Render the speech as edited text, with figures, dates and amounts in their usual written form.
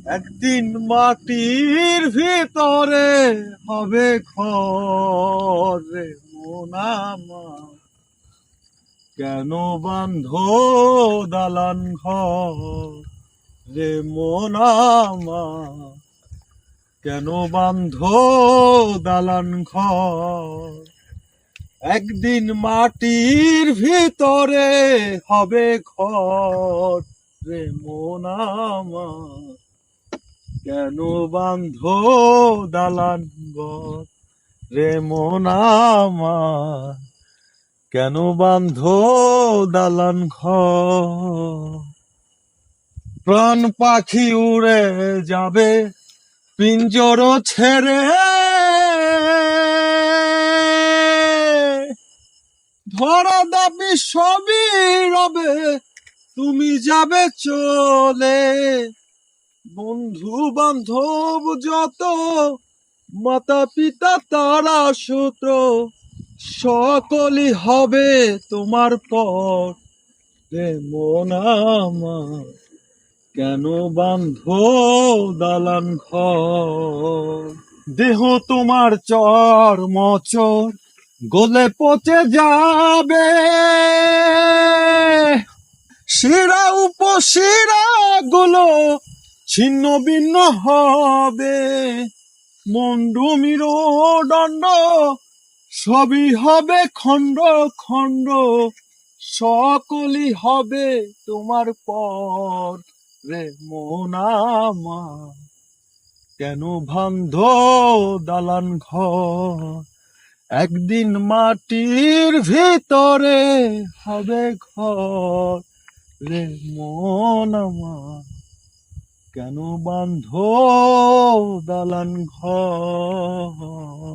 একদিন মাটির ভিতরে হবে ঘর রে মন আমার। কেন বাঁধো দালান ঘর রে মন আমার? কেন বাঁধো দালান ঘর? একদিন মাটির ভিতরে হবে ঘর রে মন আমার। কেন বাঁধো দালান ঘর রে মন আমার? কেন বাঁধো দালান ঘর? প্রাণ পাখি উড়ে যাবে পিঞ্জর ছেড়ে, ধরা দাবি সবই রবে, তুমি যাবে চলে। বন্ধু বান্ধব যত, মাতা পিতা তারা সূত্র, সকলই হবে তোমার পর রে মন আমার। কেন বাঁধো দালান ঘর? দেহ তোমার চর মচর গলে পচে যাবে, শিরা উপশিরা গুলো ছিন্ন ভিন্ন হবে। মুন্ডু দণ্ড সবই হবে খণ্ড খণ্ড, সকলই হবে তোমার পর রে মন আমার। কেন বাঁধো দালান ঘর? একদিন মাটির ভিতরে হবে ঘর রে মন আমার। কেন বাঁধো দালান ঘর?